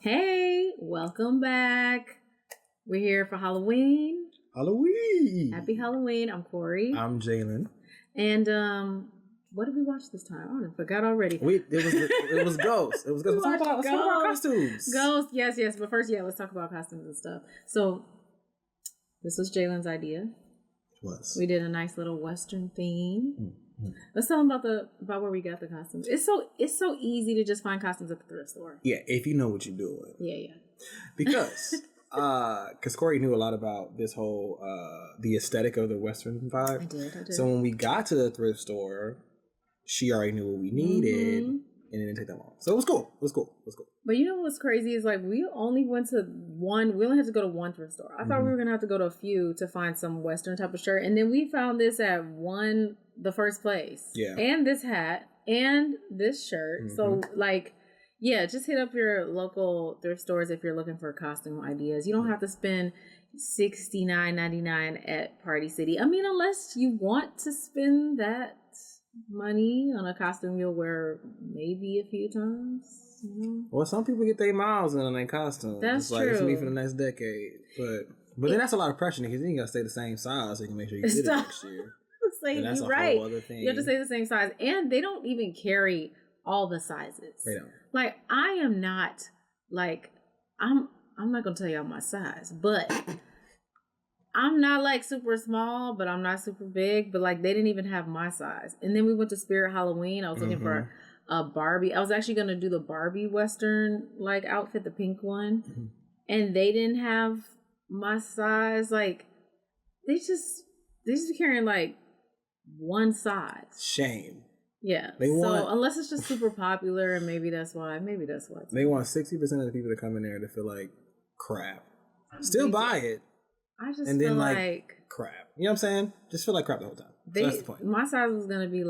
Hey, welcome back. We're here for Halloween. Halloween. Happy Halloween. I'm Corey. I'm Jalen. And what did we watch this time? I forgot already. It was Ghost. It was Ghost. Let's talk about costumes. Ghost, yes. But first, let's talk about costumes and stuff. So this was Jalen's idea. It was. We did a nice little Western theme. Mm-hmm. Let's tell them about where we got the costumes. It's so easy to just find costumes at the thrift store. Yeah, if you know what you're doing. Yeah. Because Corey knew a lot about this whole the aesthetic of the Western vibe. I did. So when we got to the thrift store, she already knew what we needed, and it didn't take that long. So it was cool. But you know what's crazy is like we only had to go to one thrift store. I thought we were gonna have to go to a few to find some Western type of shirt, and then we found this at the first place. Yeah. And this hat and this shirt. Mm-hmm. So just hit up your local thrift stores if you're looking for costume ideas. You don't have to spend $69.99 at Party City. I mean, unless you want to spend that money on a costume you'll wear maybe a few times. Mm-hmm. Well, some people get their miles in on their costumes. That's true. It's me for the next decade. But then that's a lot of pressure because then you gotta stay the same size so you can make sure you get it next year. You're right. You have to stay the same size, and they don't even carry all the sizes. They don't. Like I am not I'm not gonna tell y'all my size, but I'm not like super small, but I'm not super big. But like they didn't even have my size. And then we went to Spirit Halloween. I was looking for a Barbie. I was actually gonna do the Barbie Western outfit, the pink one, and they didn't have my size. Like they just be carrying one size. Shame. Yeah. Unless it's just super popular, and maybe that's why. They want 60% of the people to come in there to feel like crap. Still buy it. I just and feel then like crap. You know what I'm saying? Just feel like crap the whole time. So that's the point. My size was gonna be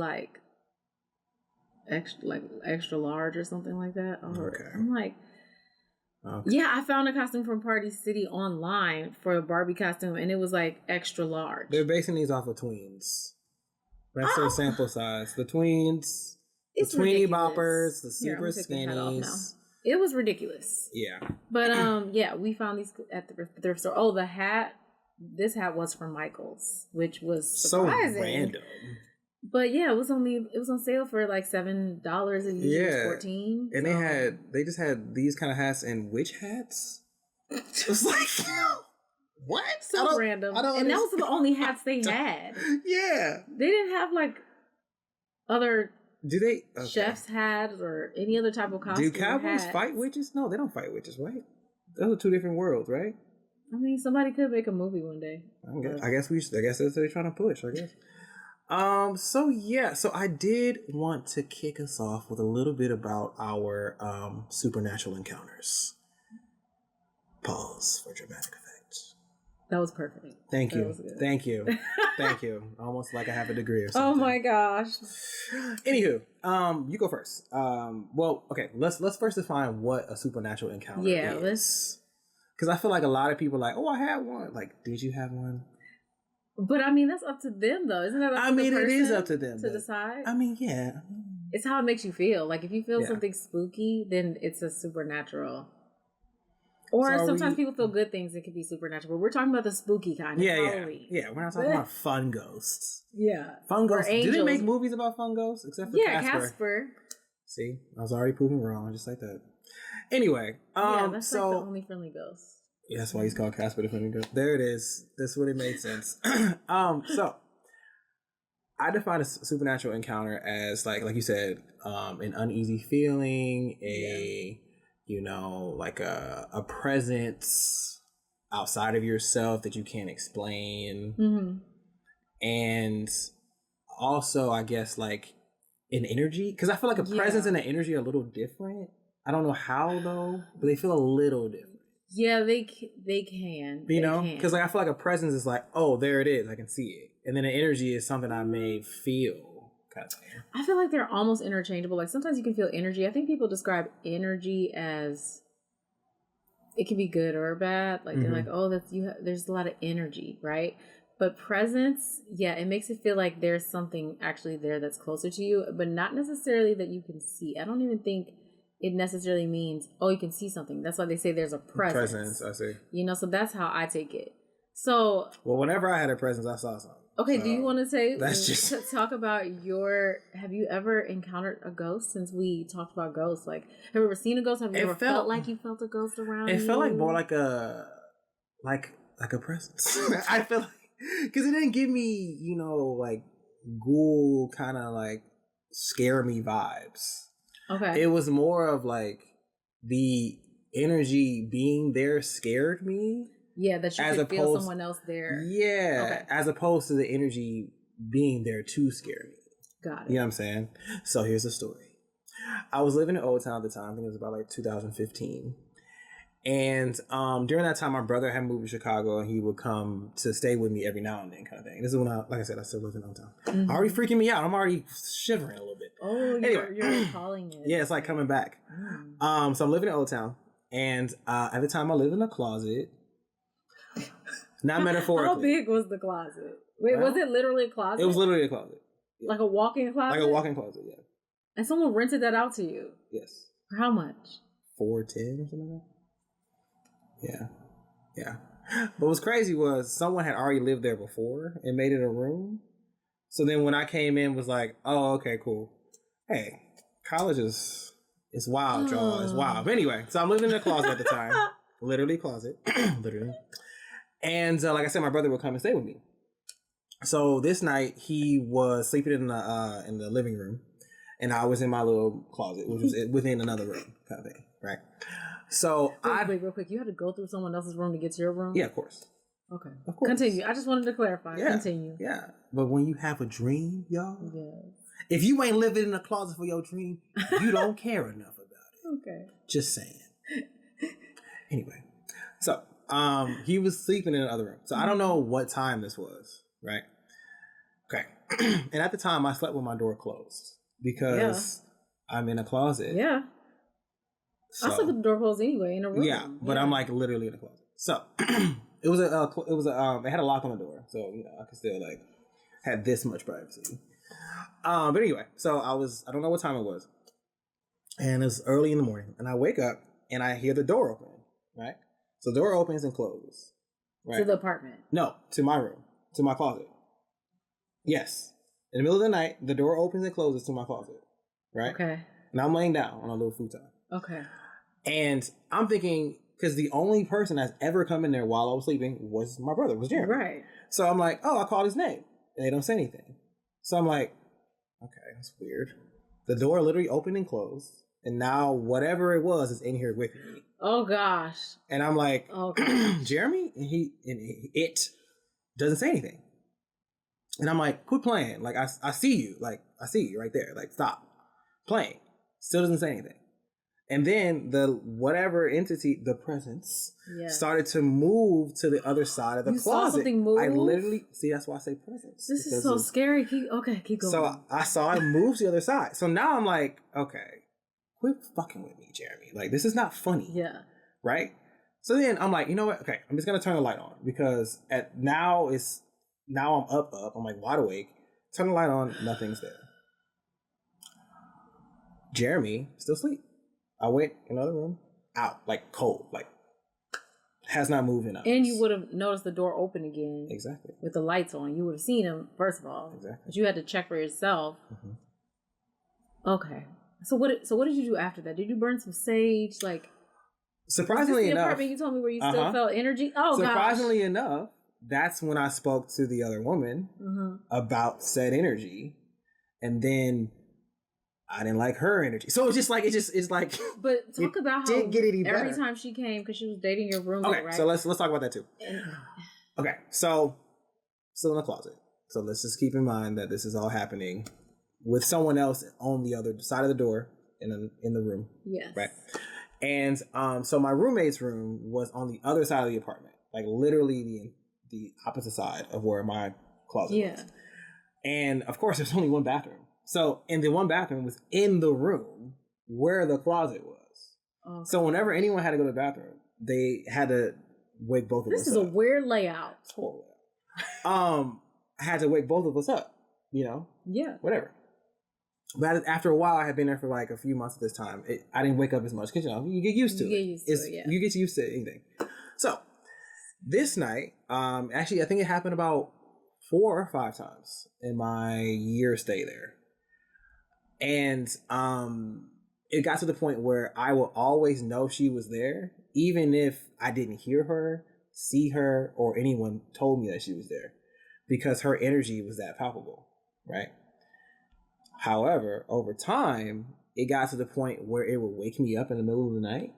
extra large or something like that. Okay. I'm like, yeah, I found a costume from Party City online for a Barbie costume, and it was extra large. They're basing these off of tweens. That's their sample size. The tweens, the tweenie boppers, the super skinnies. It was ridiculous. Yeah. But we found these at the thrift store. Oh, the hat. This hat was from Michael's, which was surprising. So random. But yeah, it was on sale for $7 and usually $14. And they just had these kind of hats and witch hats. It was like what? So random. And that was the only hats they had. Yeah. They didn't have other chef's hats or any other type of costume. Do cowboys fight witches? No, they don't fight witches, right? Those are two different worlds, right? I mean, somebody could make a movie one day. I guess that's what they're trying to push, I guess. So I did want to kick us off with a little bit about our supernatural encounters. Pause for dramatic effect. That was perfect. Thank you. Thank you. Almost like I have a degree or something. Oh my gosh. Anywho, you go first. Okay. Let's first define what a supernatural encounter is. Because I feel like a lot of people are like, oh, I had one. Like, did you have one? But I mean, that's up to them, though. Isn't that up to the person? It is up to them to decide. I mean, yeah. It's how it makes you feel. Like, if you feel something spooky, then it's a supernatural. Or sometimes people feel good things that could be supernatural. But we're talking about the spooky kind. Halloween. Yeah. We're not talking about fun ghosts. Yeah. Fun ghosts. Do they make movies about fun ghosts? Except for Casper. See? I was already proven wrong, just like that. Anyway. That's the only friendly ghost. Yeah, that's why he's called Casper the Friendly Ghost. There it is. That's what it made sense. So I define a supernatural encounter as like you said, an uneasy feeling, a presence outside of yourself that you can't explain. Mm-hmm. And also, I guess, an energy. Because I feel like a presence and an energy are a little different. I don't know how, though, but they feel a little different. Yeah, they can. Because I feel like a presence is oh, there it is. I can see it. And then an energy is something I may feel. Kind of thing. I feel like they're almost interchangeable. Sometimes you can feel energy. I think people describe energy as it can be good or bad. They're like, oh, there's a lot of energy, right? But presence, it makes it feel like there's something actually there that's closer to you, but not necessarily that you can see. I don't even think it necessarily means, oh, you can see something. That's why they say there's a presence. I see. You know, so that's how I take it. So, well, whenever I had a presence, I saw something. Okay, so do you want to say, talk about have you ever encountered a ghost since we talked about ghosts? Like, have you ever seen a ghost? Have you ever felt like you felt a ghost around you? It felt like more like a presence. I feel like, because it didn't give me, you know, like ghoul kind of like scare me vibes. Okay. It was more of like the energy being there scared me. Yeah, that you could feel someone else there. Yeah, okay. As opposed to the energy being there to scare me. Got it. You know what I'm saying? So here's the story. I was living in Old Town at the time. I think it was about like 2015. And during that time, my brother had moved to Chicago, and he would come to stay with me every now and then, kind of thing. This is when like I said, I still live in Old Town. Mm-hmm. Already freaking me out. I'm already shivering a little bit. Oh, anyway, you're recalling it. Yeah, it's like coming back. Mm. So I'm living in Old Town, and at the time, I lived in a closet. Not metaphorically. How big was the closet? Wait, was it literally a closet? It was literally a closet. Yeah. Like a walk-in closet? Like a walk-in closet, yeah. And someone rented that out to you? Yes. For how much? $410 or something like that. Yeah. But what's crazy was someone had already lived there before and made it a room. So then when I came in, was like, oh, okay, cool. Hey, college is wild, y'all. It's wild. But anyway, so I'm living in a closet at the time. Literally closet. Literally. And like I said, my brother would come and stay with me. So this night he was sleeping in the living room, and I was in my little closet, which was within another room, kind of thing, right? So real quick, you had to go through someone else's room to get to your room? Yeah, of course. Okay, of course. Continue. I just wanted to clarify. Yeah. Continue. Yeah, but when you have a dream, y'all, if you ain't living in a closet for your dream, you don't care enough about it. Okay, just saying. Anyway, so. He was sleeping in the other room. So I don't know what time this was, right? Okay. And at the time, I slept with my door closed because I'm in a closet. Yeah. So, I slept with the door closed anyway in a room. Yeah, but I'm like literally in a closet. So it had a lock on the door. So, you know, I could still like had this much privacy. But anyway, so I don't know what time it was. And it's early in the morning, and I wake up and I hear the door open, right? So the door opens and closes. Right? To the apartment? No, to my room. To my closet. Yes. In the middle of the night, the door opens and closes to my closet. Right? Okay. And I'm laying down on a little futon. Okay. And I'm thinking, because the only person that's ever come in there while I was sleeping was my brother, was Jeremy. Right. So I'm like, oh, I called his name. And they don't say anything. So I'm like, okay, that's weird. The door literally opened and closed. And now whatever it was is in here with me. Oh gosh. And I'm like, Jeremy? And it doesn't say anything. And I'm like, quit playing. Like, I see you. Like, I see you right there. Like, stop playing. Still doesn't say anything. And then the whatever entity, the presence, started to move to the other side of the closet. Saw something move? I literally, see, that's why I say presence. This is so scary. Keep going. So I saw it move to the other side. So now I'm like, okay. Quit fucking with me, Jeremy. Like, this is not funny. Yeah. Right? So then I'm like, you know what? Okay, I'm just going to turn the light on because now I'm up. I'm like wide awake. Turn the light on. Nothing's there. Jeremy still asleep. I went in another room, out, like cold, like has not moved in hours. And you would have noticed the door open again. Exactly. With the lights on. You would have seen him, first of all. Exactly. But you had to check for yourself. Mm-hmm. Okay. So what did you do after that? Did you burn some sage? Like, surprisingly enough, apartment you told me where you still felt energy. Oh, surprisingly enough, that's when I spoke to the other woman about said energy, and then I didn't like her energy. So it's just like it's like. But talk about how didn't get any better. Every time she came because she was dating your roommate, okay, right? So let's talk about that too. Okay, so still in the closet. So let's just keep in mind that this is all happening with someone else on the other side of the door in the room. Yes. Right. And so my roommate's room was on the other side of the apartment, like literally the opposite side of where my closet was. And of course, there's only one bathroom. So, and the one bathroom was in the room where the closet was. Okay. So whenever anyone had to go to the bathroom, they had to wake both of us up. This is a weird layout. It's horrible. I had to wake both of us up, you know? Yeah. Whatever. But after a while, I had been there for like a few months at this time. I didn't wake up as much because, you know, you get used to it. You get used to anything. So this night, actually, I think it happened about 4 or 5 times in my year stay there. And it got to the point where I will always know she was there, even if I didn't hear her, see her, or anyone told me that she was there, because her energy was that palpable, right? However, over time, it got to the point where it would wake me up in the middle of the night.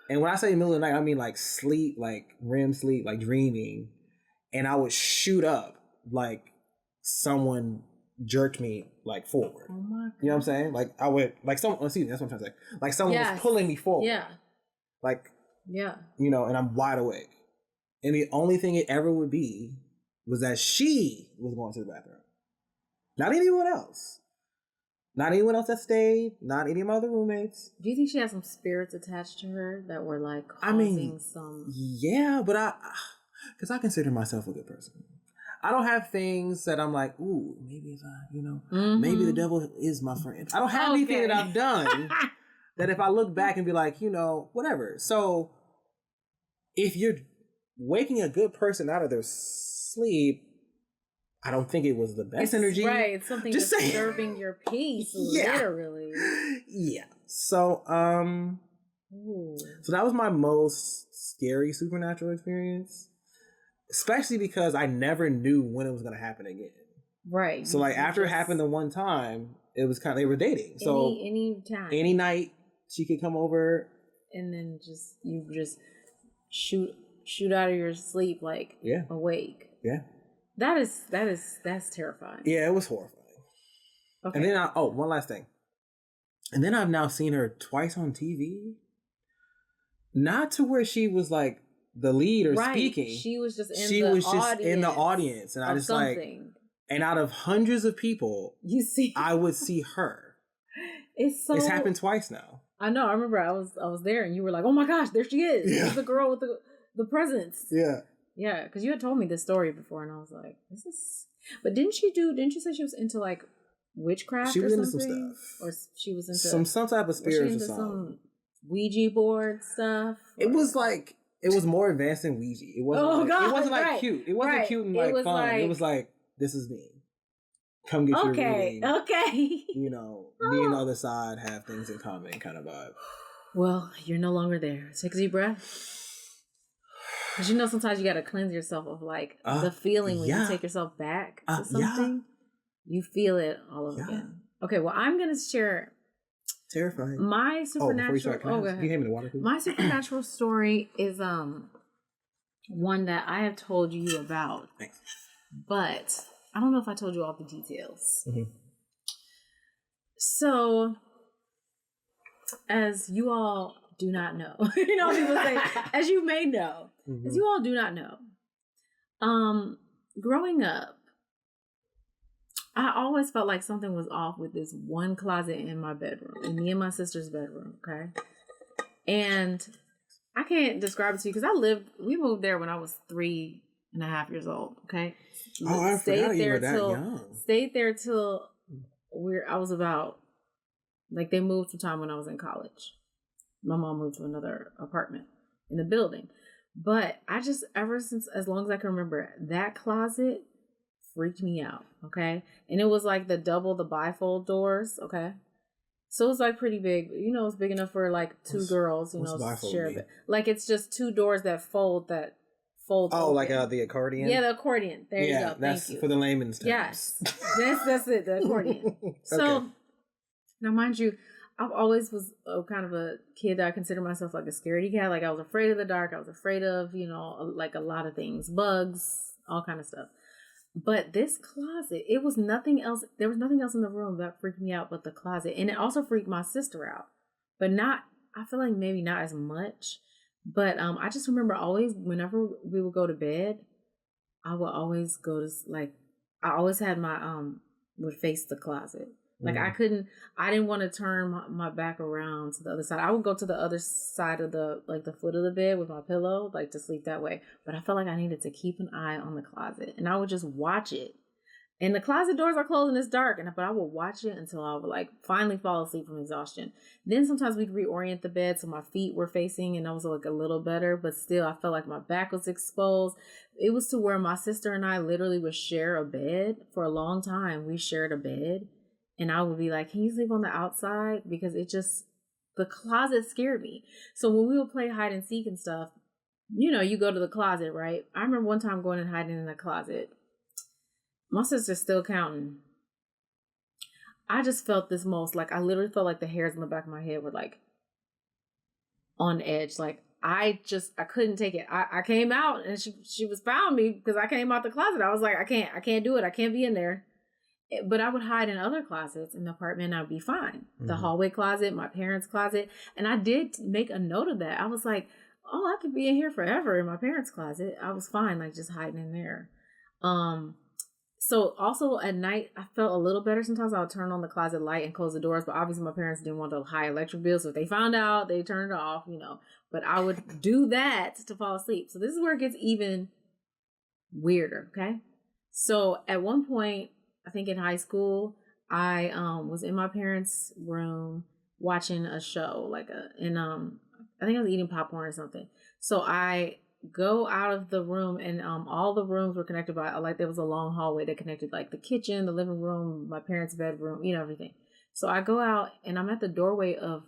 And when I say middle of the night, I mean like sleep, like REM sleep, like dreaming. And I would shoot up like someone jerked me like forward. Oh my God. You know what I'm saying? Like I would, like someone, excuse me, that's what I'm trying to say. Like someone was pulling me forward. Yeah. Like, you know, and I'm wide awake. And the only thing it ever would be was that she was going to the bathroom. Not anyone else. Not anyone else that stayed. Not any of my other roommates. Do you think she had some spirits attached to her that were like causing some... Yeah, but because I consider myself a good person. I don't have things that I'm like, ooh, maybe if I, you know, maybe the devil is my friend. I don't have anything that I've done that if I look back and be like, you know, whatever. So if you're waking a good person out of their sleep, I don't think it was the best energy. Right. It's something just disturbing your peace, literally. Yeah. So, so that was my most scary supernatural experience. Especially because I never knew when it was going to happen again. Right. So like after it happened the one time, it was kind of, they were dating. So any time. Any night she could come over. And then you shoot out of your sleep like awake. Yeah. That's terrifying. Yeah, it was horrifying. Okay. And then one last thing. And then I've now seen her twice on TV. Not to where she was like the lead or speaking. She was just in the audience. And I just something. Like, and out of hundreds of people, I would see her. It's happened twice now. I know. I remember I was there and you were like, oh my gosh, there she is. Yeah. There's the girl with the presents. Yeah. Yeah, because you had told me this story before, and I was like, "This is." But didn't you say she was into like witchcraft? She was into some stuff, or she was into some type of spirits or something. Some Ouija board stuff. Or? It was like it was more advanced than Ouija. It wasn't. It wasn't like cute. It wasn't cute and like fun. It was like, this is me. Come get your reading. Okay. You know, be on the other side, have things in common, kind of vibe. Well, you're no longer there. Take a deep breath. Because you know sometimes you got to cleanse yourself of like the feeling when you take yourself back to something. You feel it all over again. Okay, well, I'm going to share... Terrifying. My supernatural... you gave me the water, please? My supernatural story is one that I have told you about. Thanks. But I don't know if I told you all the details. Mm-hmm. So, as you all... do not know. You know, people say, as you may know, as you all do not know. Growing up, I always felt like something was off with this one closet in my bedroom, in me and my sister's bedroom, okay? And I can't describe it to you because we moved there when I was 3.5 years old, okay? Oh, I forgot you were that young. Stayed there till I was about, like they moved sometime when I was in college. My mom moved to another apartment in the building. But I just, ever since, as long as I can remember, that closet freaked me out, okay? And it was like the bifold doors, okay? So it was like pretty big. You know, it's big enough for like two girls, you know, share a bit. Like it's just two doors that fold Oh, open. Like the accordion? Yeah, the accordion. There you go. Thank you. For the layman's terms. Yes. That's it, the accordion. So, now mind you, I've always was kind of a kid that I consider myself like a scaredy cat. Like I was afraid of the dark. I was afraid of, you know, like a lot of things, bugs, all kind of stuff. But this closet, it was nothing else. There was nothing else in the room that freaked me out but the closet. And it also freaked my sister out, but I feel like maybe not as much. But I just remember always, whenever we would go to bed, I would always go to I always had would face the closet. Like I didn't want to turn my back around to the other side. I would go to the other side of the foot of the bed with my pillow, like to sleep that way. But I felt like I needed to keep an eye on the closet and I would just watch it. And the closet doors are closed and it's dark. But I would watch it until I would like finally fall asleep from exhaustion. Then sometimes we'd reorient the bed so my feet were facing and I was like a little better. But still, I felt like my back was exposed. It was to where my sister and I literally would share a bed for a long time. We shared a bed. And I would be like, can you sleep on the outside? Because the closet scared me. So when we would play hide and seek and stuff, you know, you go to the closet, right? I remember one time going and hiding in the closet. My sister's still counting. I just felt this most, like, I literally felt like the hairs on the back of my head were, like, on edge. Like, I couldn't take it. I came out, and she was found me because I came out the closet. I was like, I can't do it. I can't be in there. But I would hide in other closets in the apartment, and I'd be fine. Mm-hmm. The hallway closet, my parents' closet. And I did make a note of that. I was like, oh, I could be in here forever in my parents' closet. I was fine, like, just hiding in there. So also at night, I felt a little better. Sometimes I would turn on the closet light and close the doors, but obviously my parents didn't want the high electric bill. So if they found out, they turned it off, you know, but I would do that to fall asleep. So this is where it gets even weirder. Okay. So at one point, I think in high school, I was in my parents' room watching a show, I think I was eating popcorn or something. So I go out of the room, and all the rooms were connected by, like, there was a long hallway that connected, like, the kitchen, the living room, my parents' bedroom, you know, everything. So I go out, and I'm at the doorway of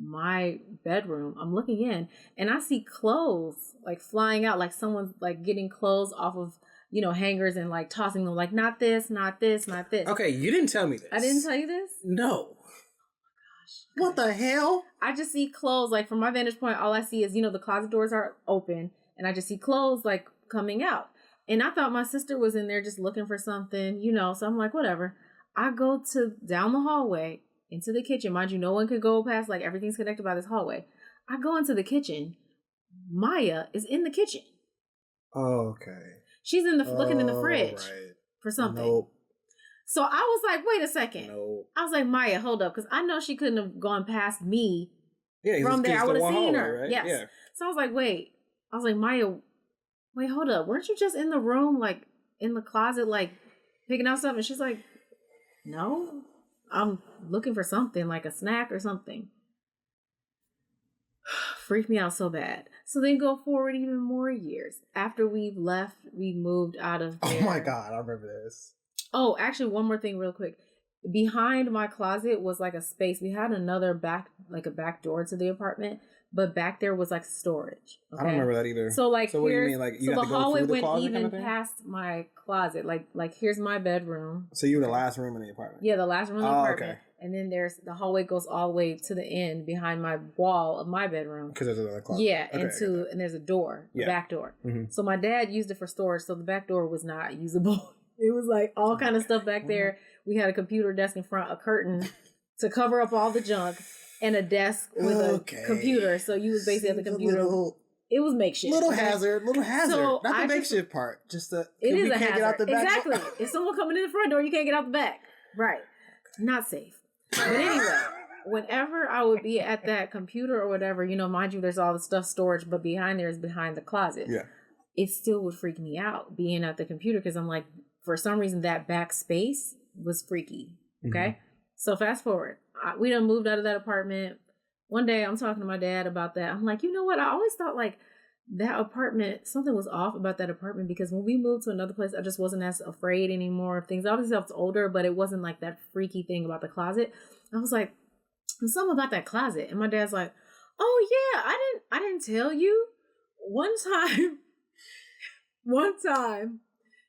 my bedroom. I'm looking in, and I see clothes, like, flying out, like someone's, like, getting clothes off of, you know, hangers and, like, tossing them, like, not this, not this, not this. Okay, you didn't tell me this. I didn't tell you this? No. What the hell? I just see clothes, like, from my vantage point, all I see is, you know, the closet doors are open, and I just see clothes, like, coming out. And I thought my sister was in there just looking for something, you know, so I'm like, whatever. I go down the hallway into the kitchen. Mind you, no one could go past, like, everything's connected by this hallway. I go into the kitchen. Maya is in the kitchen. Oh, okay. She's looking in the fridge for something. Nope. So I was like, wait a second. No. I was like, Maya, hold up. Because I know she couldn't have gone past me from there. I would have seen her. Right? Yes. Yeah. So I was like, wait. I was like, Maya, wait, hold up. Weren't you just in the room, like, in the closet, like, picking out stuff? And she's like, no. I'm looking for something, like a snack or something. Freaked me out so bad. So then go forward even more years. After we moved out of there. Oh my God, I remember this. Oh, actually, one more thing real quick. Behind my closet was like a space. We had another back door to the apartment, but back there was like storage. Okay? I don't remember that either. So like, so what do you mean? Like, you so have the to go hallway through the went closet even kind of past my closet. Like here's my bedroom. So you were the last room in the apartment. Yeah, the last room in the apartment. Okay. And then the hallway goes all the way to the end behind my wall of my bedroom. Because there's another closet. Yeah, and there's a door, the back door. Mm-hmm. So my dad used it for storage, so the back door was not usable. It was like all kind of stuff back there. We had a computer desk in front, a curtain to cover up all the junk, and a desk with a computer. So you was basically at the computer. It was makeshift. Little hazard. So not the makeshift part. Just the it is a can't hazard. Get out the back exactly. If someone coming in the front door, you can't get out the back. Right. Not safe. But anyway, whenever I would be at that computer or whatever, you know, mind you, there's all the stuff storage, but behind there is behind the closet. Yeah. It still would freak me out being at the computer because I'm like, for some reason, that back space was freaky. Okay. Mm-hmm. So fast forward. We done moved out of that apartment. One day I'm talking to my dad about that. I'm like, you know what? I always thought like that apartment, something was off about that apartment because when we moved to another place, I just wasn't as afraid anymore of things. Obviously I was older, but it wasn't like that freaky thing about the closet. I was like, there's something about that closet. And my dad's like, oh yeah, I didn't tell you. One time,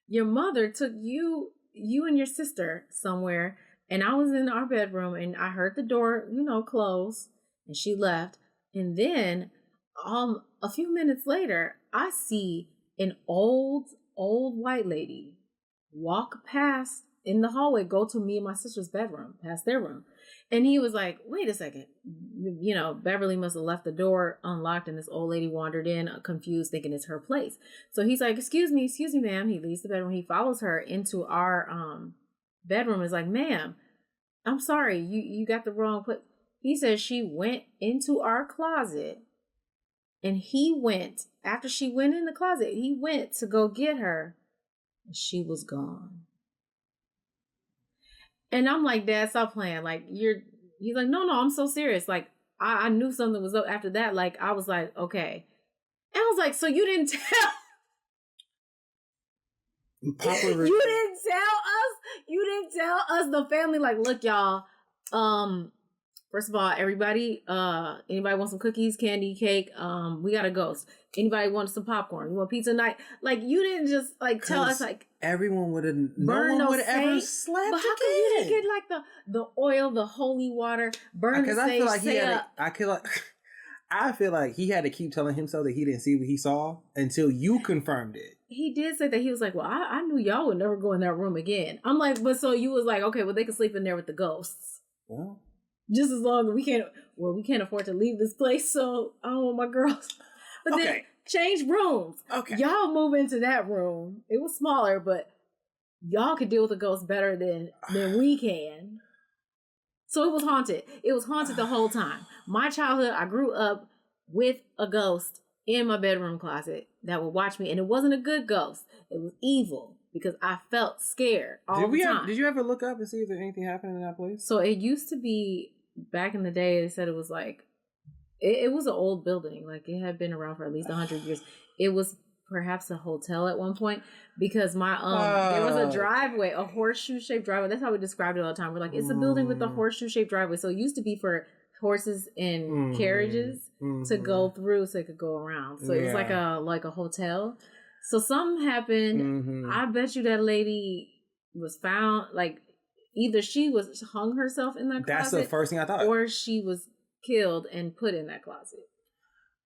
your mother took you and your sister somewhere, and I was in our bedroom, and I heard the door, you know, close, and she left. And then, a few minutes later, I see an old white lady walk past in the hallway, go to me and my sister's bedroom, past their room. And he was like, wait a second. You know, Beverly must have left the door unlocked and this old lady wandered in, confused, thinking it's her place. So he's like, excuse me, ma'am. He leaves the bedroom. He follows her into our bedroom. Is like, ma'am, I'm sorry. You got the wrong place. He says she went into our closet and after she went in the closet, he went to go get her and she was gone. And I'm like, Dad, stop playing. Like, he's like, no, I'm so serious. Like, I knew something was up after that. Like, I was like, okay. And I was like, so you didn't tell. You didn't tell us, the family, like, look, y'all, first of all, everybody, anybody want some cookies, candy, cake, we got a ghost. Anybody want some popcorn? You want pizza night? Like, you didn't just, like, tell us, like, everyone would have, no one would have ever slept. But how come you didn't get, like, the oil, the holy water, burn the sage, I feel like he had to keep telling himself that he didn't see what he saw until you confirmed it. He did say that. He was like, well, I knew y'all would never go in that room again. I'm like, but so you was like, okay, well, they can sleep in there with the ghosts. Well, just as long as we can't afford to leave this place, so I don't want my girls. But then change rooms. Okay. Y'all move into that room. It was smaller, but y'all could deal with the ghosts better than we can. So it was haunted. It was haunted the whole time. My childhood, I grew up with a ghost in my bedroom closet that would watch me, and it wasn't a good ghost. It was evil because I felt scared all the time. Did you ever look up and see if there anything happened in that place? So it used to be, back in the day, they said it was like, it was an old building. Like, it had been around for at least 100 years. It was perhaps a hotel at one point, because my there was a driveway, a horseshoe-shaped driveway. That's how we described it all the time. We're like, it's a building with a horseshoe-shaped driveway. So it used to be for horses and carriages to go through, so it could go around. So it was like a hotel. So something happened. I bet you that lady was found, like, either she was hung herself in that closet. That's the first thing I thought. Or she was killed and put in that closet.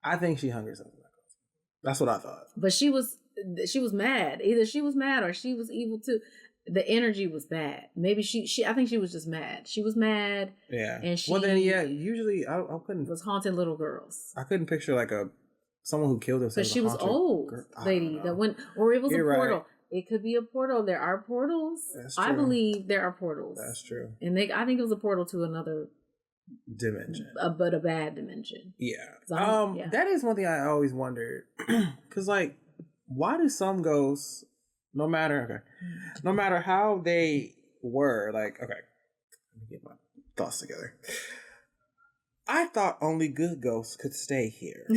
I think she hung herself in that closet. That's what I thought. But she was mad. Either she was mad or she was evil too. The energy was bad. Maybe I think she was just mad. She was mad. Yeah. And she usually I couldn't. Was haunting little girls. I couldn't picture like someone who killed herself. But she was old lady that went, or it was a portal. Right. It could be a portal. There are portals. That's true. I believe there are portals. That's true. And I think it was a portal to another dimension, but a bad dimension. Yeah. That is one thing I always wondered, because like, why do some ghosts, no matter how they were, like, okay, let me get my thoughts together. I thought only good ghosts could stay here.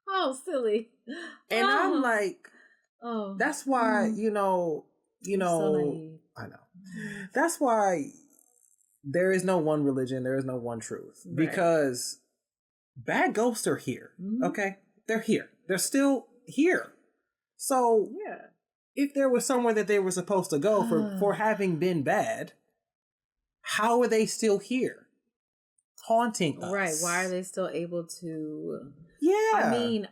Oh, silly. And I'm like, that's why, so I know. That's why there is no one religion, there is no one truth. Right. Because bad ghosts are here. Okay? They're here. They're still here. So if there was somewhere that they were supposed to go for having been bad, how are they still here? Haunting us. Right. Why are they still able to? Yeah. I mean,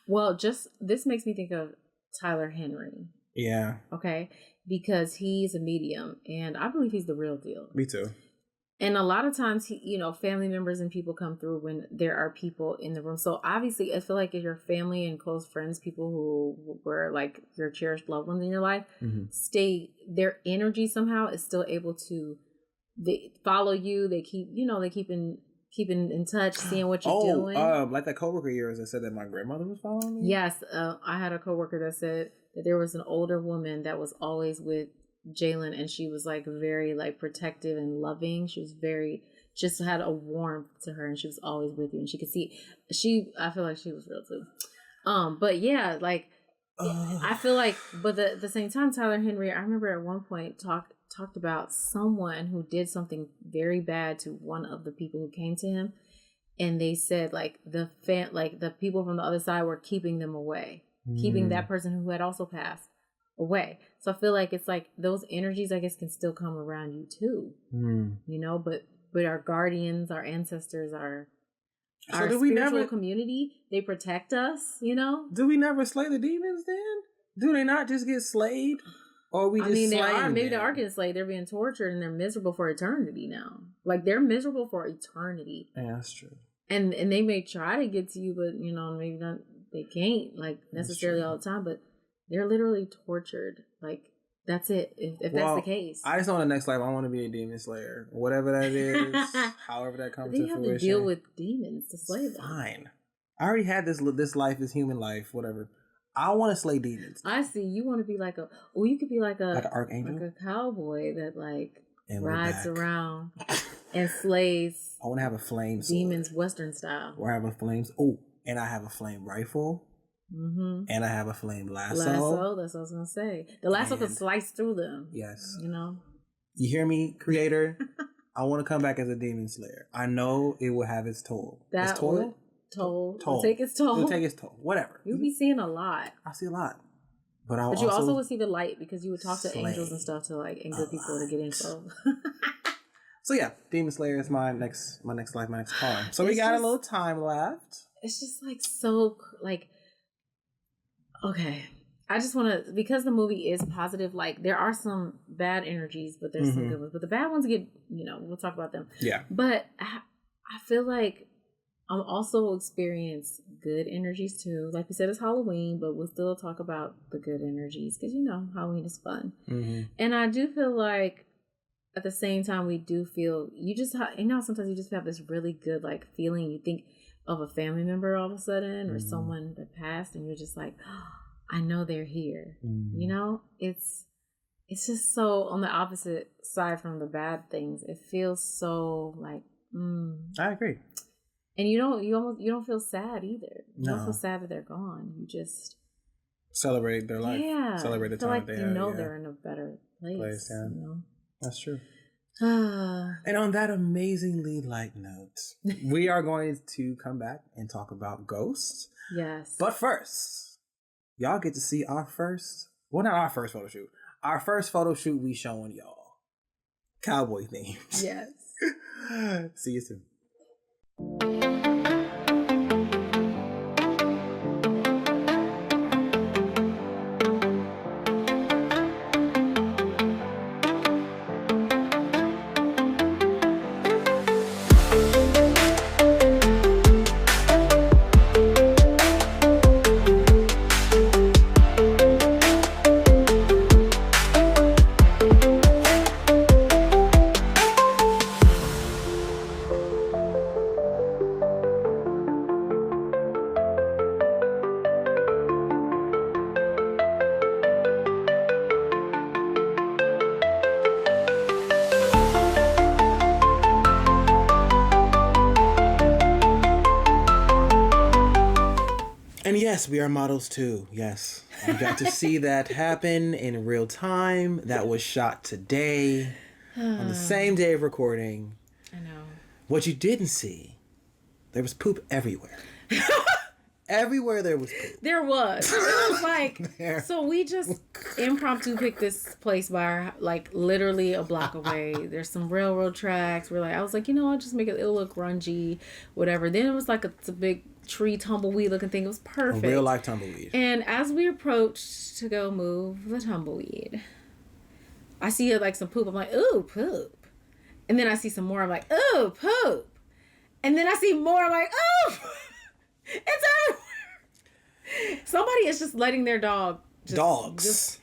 well, just this makes me think of Tyler Henry. Yeah. Okay. Because he's a medium, and I believe he's the real deal. Me too. And a lot of times, family members and people come through when there are people in the room. So obviously, I feel like if your family and close friends, people who were like your cherished loved ones in your life, their energy somehow is still able to, they follow you. They keep in touch, seeing what you're doing. Like that coworker of yours that said that my grandmother was following me. Yes, I had a coworker that said that there was an older woman that was always with Jalen, and she was like very like protective and loving. She was just had a warmth to her, and she was always with you, and she could see. I feel like she was real too. But yeah, like I feel like, but at the same time, Tyler Henry, I remember at one point talked about someone who did something very bad to one of the people who came to him, and they said like the people from the other side were keeping them away, keeping that person who had also passed away. So I feel like it's like those energies, I guess, can still come around you too. But our guardians, our ancestors, our spiritual community, they protect us. Do we never slay the demons then? Do they not just get slayed? Or they are. Maybe they are getting slayed. They're being tortured and they're miserable for eternity now. Like, they're miserable for eternity. Yeah, that's true. And they may try to get to you, but, maybe not. They can't, like, necessarily all the time. But they're literally tortured. Like, that's it. If that's the case. I just know in the next life, I want to be a demon slayer. Whatever that is, however that comes to fruition. You have to deal with demons to slay them. Fine. I already had this life, this human life, whatever. I want to slay demons. I see. You want to be like you could be like an archangel, like a cowboy that like and rides around and slays. I want to have a flame demons, sword. Western style. Or I have a flames. Oh, and I have a flame rifle. Mm-hmm. And I have a flame lasso. Lasso. That's what I was gonna say. The lasso could slice through them. Yes. You know. You hear me, creator? I want to come back as a demon slayer. I know it will have its toll. Its toll? Toll. It'll take its toll. It'll take its toll. Whatever. You'll be seeing a lot. I see a lot. But you also would see the light because you would talk to angels and stuff to like and good people to get info. So yeah, Demon Slayer is my next life, my next calling. So we got a little time left. It's just like so like okay. I just want to, because the movie is positive, like there are some bad energies, but there's some good ones. But the bad ones get, we'll talk about them. Yeah. But I feel like I'm also experience good energies too. Like we said, it's Halloween, but we'll still talk about the good energies because Halloween is fun. Mm-hmm. And I do feel like at the same time we do feel sometimes you just have this really good like feeling. You think of a family member all of a sudden or someone that passed, and you're just like, oh, I know they're here. Mm-hmm. It's just so on the opposite side from the bad things. It feels so like I agree. And you don't feel sad either. You don't feel sad that they're gone. You just celebrate their life. Yeah. Celebrate the time like they they're in a better place. Yeah. That's true. And on that amazingly light note, we are going to come back and talk about ghosts. Yes. But first, y'all get to see not our first photo shoot. Our first photo shoot we showing y'all. Cowboy themed. Yes. See you soon. Yes, we are models too. Yes. You got to see that happen in real time. That was shot today on the same day of recording. I know. What you didn't see, there was poop everywhere. Everywhere there was poop. There was. It was like, so we just impromptu picked this place by our, like literally a block away. There's some railroad tracks. I was like, I'll just make it'll look grungy, whatever. Then it was like it's a big tree tumbleweed looking thing. It was perfect. A real life tumbleweed. And as we approached to go move the tumbleweed, I see like some poop. I'm like, ooh, poop. And then I see some more. I'm like, ooh, poop. And then I see more. I'm like, ooh, it's everywhere. Somebody is just letting their dog just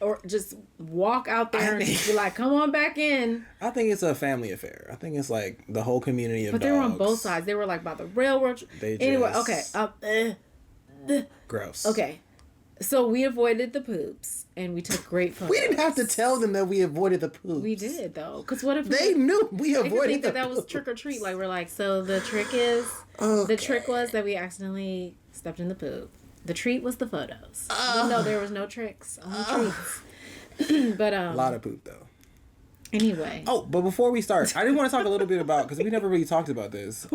walk out there and just be like, come on back in. I think it's a family affair. I think it's like the whole community of dogs. But they were on both sides. They were like by the railroad. Anyway, okay. Gross. Okay. So we avoided the poops and we took great photos. We didn't have to tell them that we avoided the poops. We did though. Because what if they knew we avoided that was trick or treat. Like we're like, so the trick is, the trick was that we accidentally stepped in the poop. The treat was the photos. But no, there was no tricks. Only treats. But a lot of poop though. Anyway. Oh, but before we start, I did want to talk a little bit about, because we never really talked about this. Just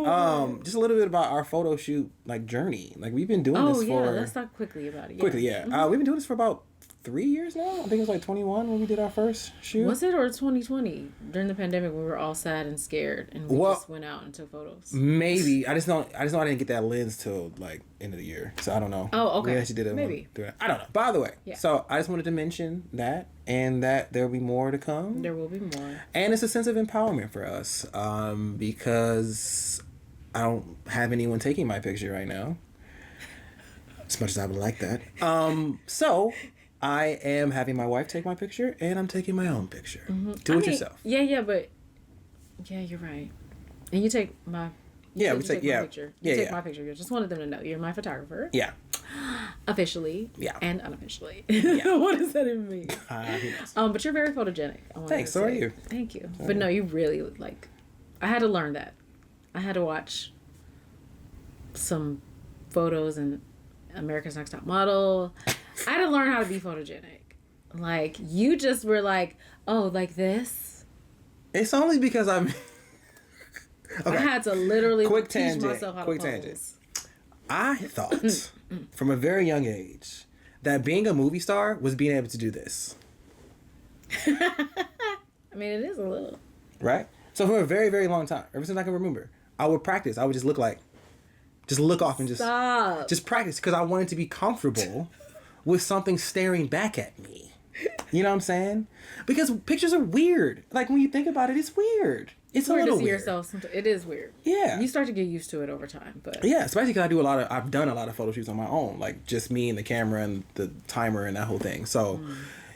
a little bit about our photo shoot journey. Like we've been doing this for. Let's talk quickly about it. Quickly, yeah. Mm-hmm. We've been doing this for about 3 years now. I think it was like 21 when we did our first shoot. Was it, or 2020 during the pandemic when we were all sad and scared and we just went out and took photos? Maybe. I just know I didn't get that lens till like end of the year, so I don't know. Oh, okay. We actually did it. Maybe. I don't know. By the way, so I just wanted to mention that, and that there will be more to come. There will be more. And it's a sense of empowerment for us, because I don't have anyone taking my picture right now, as much as I would like that. So I am having my wife take my picture, and I'm taking my own picture. Mm-hmm. Do it yourself. Yeah, you're right. And you take my my picture. You take my picture. I just wanted them to know you're my photographer. Yeah. Officially. Yeah. And unofficially. Yeah. What does that even mean? But you're very photogenic. Thanks. So are you. Thank you. But no, you really like. I had to learn that. I had to watch some photos and America's Next Top Model. I had to learn how to be photogenic. Like, you just were like, oh, like this? It's only because I'm... Okay. I had to literally Quick teach tangent. myself how to tangent. I thought, from a very young age, that being a movie star was being able to do this. I mean, it is a little. Right? So for a very, very long time, ever since I can remember, I would practice. I would just look off and just practice because I wanted to be comfortable with something staring back at me. You know what I'm saying? Because pictures are weird. Like, when you think about it, it's weird. It's weird a little to see weird. Yourself. It is weird. Yeah. You start to get used to it over time, but yeah, especially because I've done a lot of photo shoots on my own, like just me and the camera and the timer and that whole thing. So,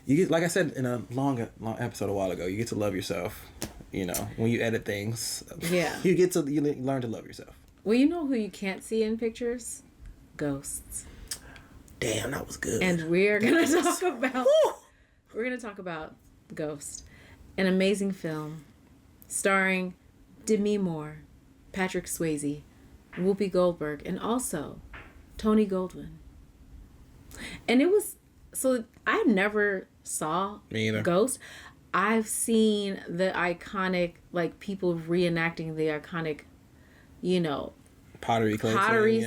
you get, like I said in a long episode a while ago, you get to love yourself. You know, when you edit things, yeah, you learn to love yourself. Well, you know who you can't see in pictures? Ghosts. Damn, that was good. And we're gonna talk about Ghost, an amazing film starring Demi Moore, Patrick Swayze, Whoopi Goldberg, and also Tony Goldwyn. And it was, so I never saw Me either. Ghost. I've seen the iconic, like, people reenacting the iconic, you know, pottery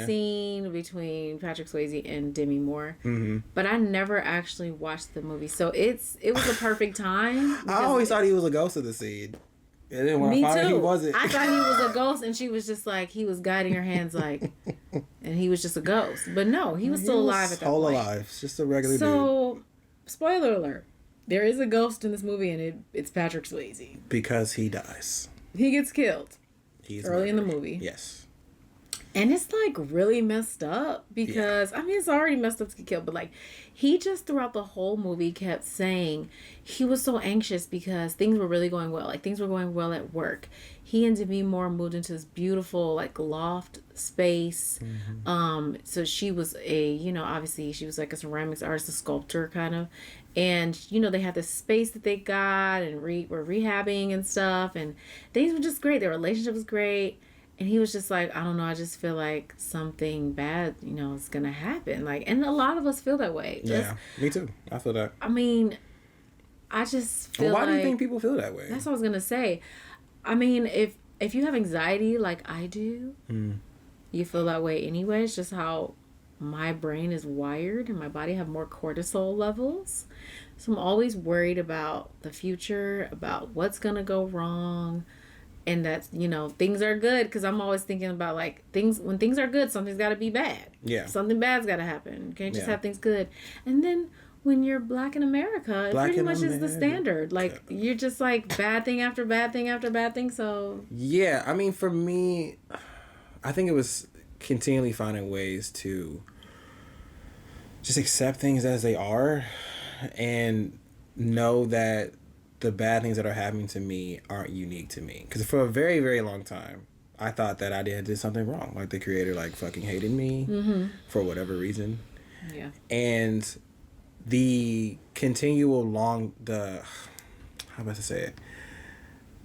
scene between Patrick Swayze and Demi Moore. Mm-hmm. But I never actually watched the movie. So it was a perfect time. I always thought he was a ghost of the scene. And then when Me I found too. out he wasn't. I thought he was a ghost, and she was just like, he was guiding her hands, like, and he was just a ghost. But no, he was still alive at that point. Alive. It's just a regular dude. So, spoiler alert. There is a ghost in this movie, and it's Patrick Swayze. Because he dies. He gets killed. He's early in the movie. Yes. And it's, like, really messed up because, I mean, it's already messed up to get killed, but, like, he just throughout the whole movie kept saying he was so anxious because things were really going well. Like, things were going well at work. He and Demi Moore moved into this beautiful, like, loft space. Mm-hmm. So she was obviously she was, like, a ceramics artist, a sculptor, kind of. And, you know, they had this space that they got and were rehabbing and stuff. And things were just great. Their relationship was great. And he was just like, I don't know, I just feel like something bad, you know, is going to happen. Like, and a lot of us feel that way. Yeah, me too. I feel that. I mean, I just feel why do you think people feel that way? That's what I was going to say. I mean, if you have anxiety like I do, you feel that way anyway. It's just how my brain is wired and my body have more cortisol levels. So I'm always worried about the future, about what's going to go wrong. And that's, you know, things are good because I'm always thinking about, like, when things are good, something's got to be bad. Yeah. Something bad's got to happen. You can't just have things good. And then when you're black in America, it pretty much is the standard. Like, you're just, like, bad thing after bad thing after bad thing, so. Yeah, I mean, for me, I think it was continually finding ways to just accept things as they are and know that the bad things that are happening to me aren't unique to me. Because for a very, very long time, I thought that I did something wrong. Like, the creator, like, fucking hated me for whatever reason. Yeah. And the continual how best to say it?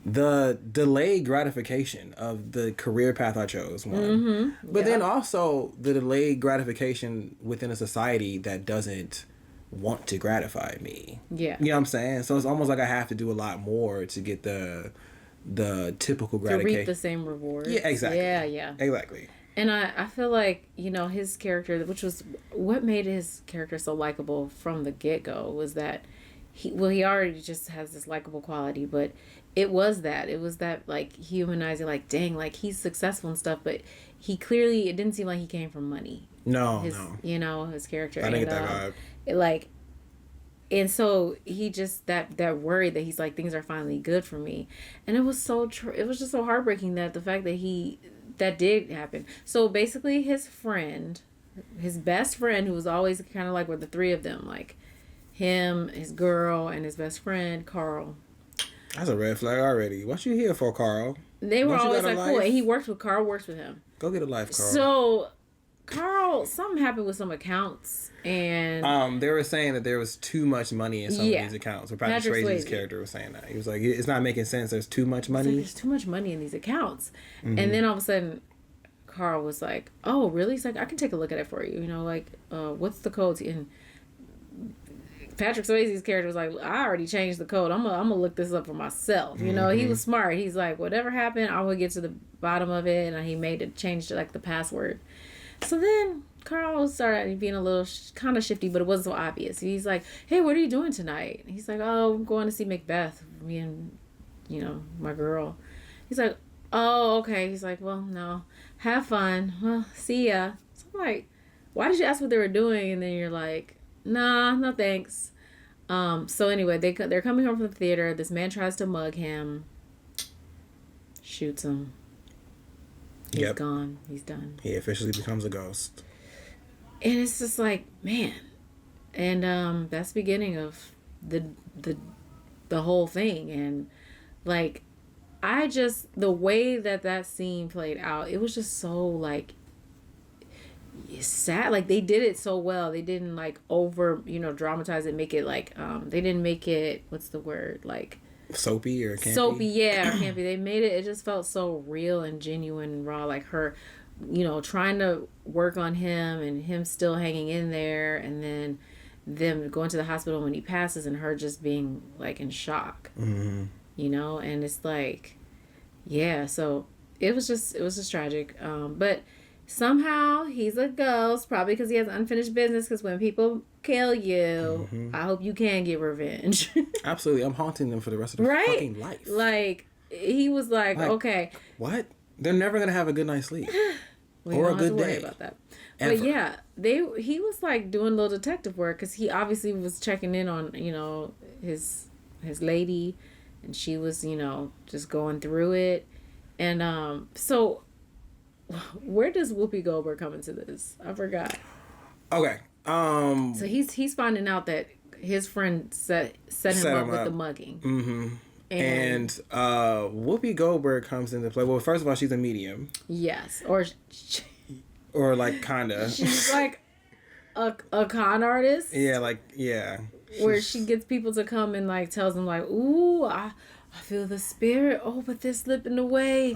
The delayed gratification of the career path I chose, one. But then also the delayed gratification within a society that doesn't want to gratify me. Yeah. You know what I'm saying? So it's almost like I have to do a lot more to get the typical gratification. To reap the same rewards. Yeah, exactly. Yeah. Exactly. And I feel like, you know, his character, which was what made his character so likable from the get-go, was that he already just has this likable quality, but it was that like humanizing, like, dang, like, he's successful and stuff, but it didn't seem like he came from money. No. You know, his character. I didn't get that vibe. And so he just that worry that he's like, things are finally good for me, and it was so it was just so heartbreaking that the fact that did happen. So basically, his best friend, who was always kind of like, with the three of them, like him, his girl, and his best friend Carl. That's a red flag already. What you here for, Carl? They were always like, cool. And Carl works with him. Go get a life, Carl. So Carl, something happened with some accounts, and they were saying that there was too much money in some of these accounts. So Patrick Swayze's character was saying that. He was like, it's not making sense. There's too much money. There's too much money in these accounts. And then all of a sudden, Carl was like, oh, really? He's like, I can take a look at it for you. You know, like, what's the code? And Patrick Swayze's character was like, I already changed the code. I'm gonna look this up for myself. You know, he was smart. He's like, whatever happened, I will get to the bottom of it. And he made it change to like the password. So then Carl started being a little kind of shifty, but it wasn't so obvious. He's like, hey, what are you doing tonight? He's like, oh, I'm going to see Macbeth. Me and, you know, my girl. He's like, oh, okay. He's like, well, no. Have fun. Well, see ya. So I'm like, why did you ask what they were doing? And then you're like, nah, no thanks. So anyway, they're coming home from the theater. This man tries to mug him. Shoots him. He's gone. He's done. He officially becomes a ghost. And it's just like, man. And that's the beginning of the whole thing. And like, the way that scene played out, it was just so like sad. Like they did it so well. They didn't like over, dramatize it, make it like they didn't make it, what's the word, like soapy or campy. Yeah, or campy. They made it just felt so real and genuine and raw, like her trying to work on him and him still hanging in there, and then them going to the hospital when he passes and her just being like in shock. And it's like, yeah, so it was just tragic. But somehow he's a ghost, probably because he has unfinished business, because when people kill you, I hope you can get revenge. Absolutely. I'm haunting them for the rest of their fucking life. Like, he was like, okay. What? They're never going to have a good night's sleep. Or a good day. Worry about that. Ever. But yeah, he was like doing a little detective work, because he obviously was checking in on, his lady, and she was, just going through it. And so where does Whoopi Goldberg come into this? I forgot. Okay. So he's finding out that his friend set him up with the mugging. And Whoopi Goldberg comes into play. Well, first of all, she's a medium. Yes. Or like kinda. She's like a con artist. Yeah, like, yeah. Where she gets people to come and like tells them like, ooh, I feel the spirit. Oh, but they're slipping away.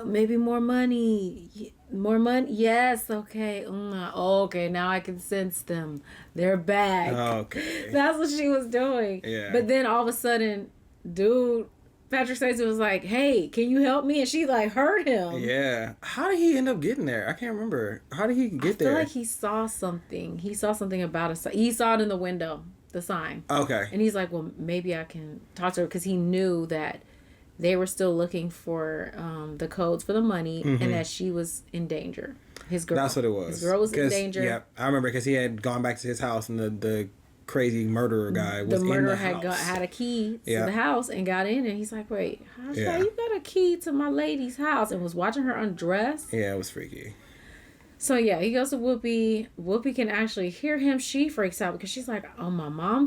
Maybe more money. More money? Yes, okay. Okay, now I can sense them. They're back. Okay. That's what she was doing. Yeah. But then all of a sudden, dude, Patrick Swayze was like, hey, can you help me? And she like heard him. Yeah. How did he end up getting there? I can't remember. How did he get there? I feel like he saw something. He saw something about he saw it in the window, the sign. Okay. And he's like, well, maybe I can talk to her, because he knew that they were still looking for the codes for the money, and that she was in danger. His girl. That's what it was. His girl was in danger. Yeah, I remember, because he had gone back to his house, and the crazy murderer guy was in the house. The murderer had a key to the house and got in, and he's like, wait, how's that? You got a key to my lady's house, and was watching her undress. Yeah, it was freaky. So yeah, he goes to Whoopi. Whoopi can actually hear him. She freaks out, because she's like, oh, my mom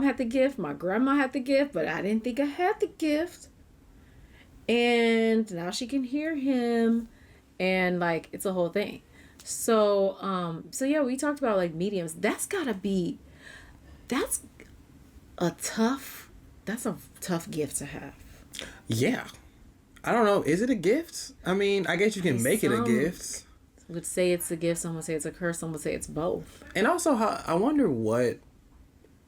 had the gift, my grandma had the gift, but I didn't think I had the gift. And now she can hear him, and like, it's a whole thing. So yeah, we talked about like mediums. That's a tough gift to have. Yeah. I don't know. Is it a gift? I mean, I guess you can make it a gift. Would say it's a gift. Some would say it's a curse. Some would say it's both. And also, I wonder what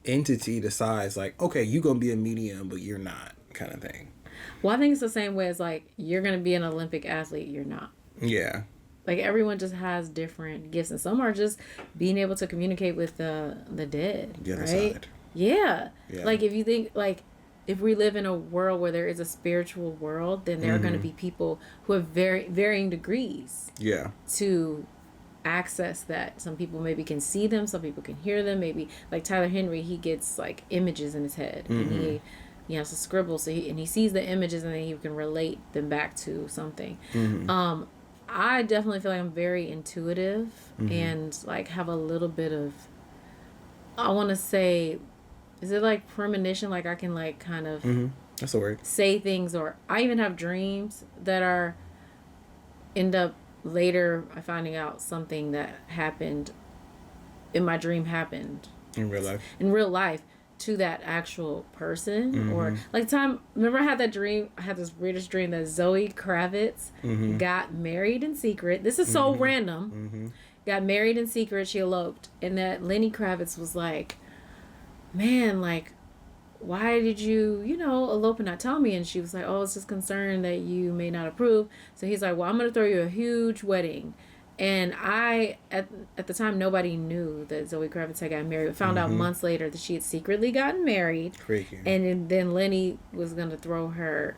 entity decides, like, okay, you gonna be a medium, but you're not, kind of thing. Well, I think it's the same way as like, you're going to be an Olympic athlete, you're not. Yeah. Like, everyone just has different gifts, and some are just being able to communicate with the dead. The other side. Yeah. Like, if you think, like, if we live in a world where there is a spiritual world, then there are going to be people who have varying degrees. Yeah. To access that. Some people maybe can see them, some people can hear them. Maybe, like Tyler Henry, he gets, like, images in his head. And he has to scribble, so he sees the images, and then he can relate them back to something. I definitely feel like I'm very intuitive and like have a little bit of, I want to say, is it like premonition? Like, I can like kind of that's the word, say things, or I even have dreams that end up later I finding out something that happened in my dream happened in real life. In real life to that actual person. Or like remember I had that dream, I had this weirdest dream that Zoe Kravitz got married in secret. This is so random. Got married in secret, she eloped, and that Lenny Kravitz was like, man, like, why did you, elope and not tell me? And she was like, oh, I was just concerned that you may not approve. So he's like, well, I'm going to throw you a huge wedding. And at the time, nobody knew that Zoe Kravitz had gotten married. We found out months later that she had secretly gotten married. Freaky. And then Lenny was going to throw her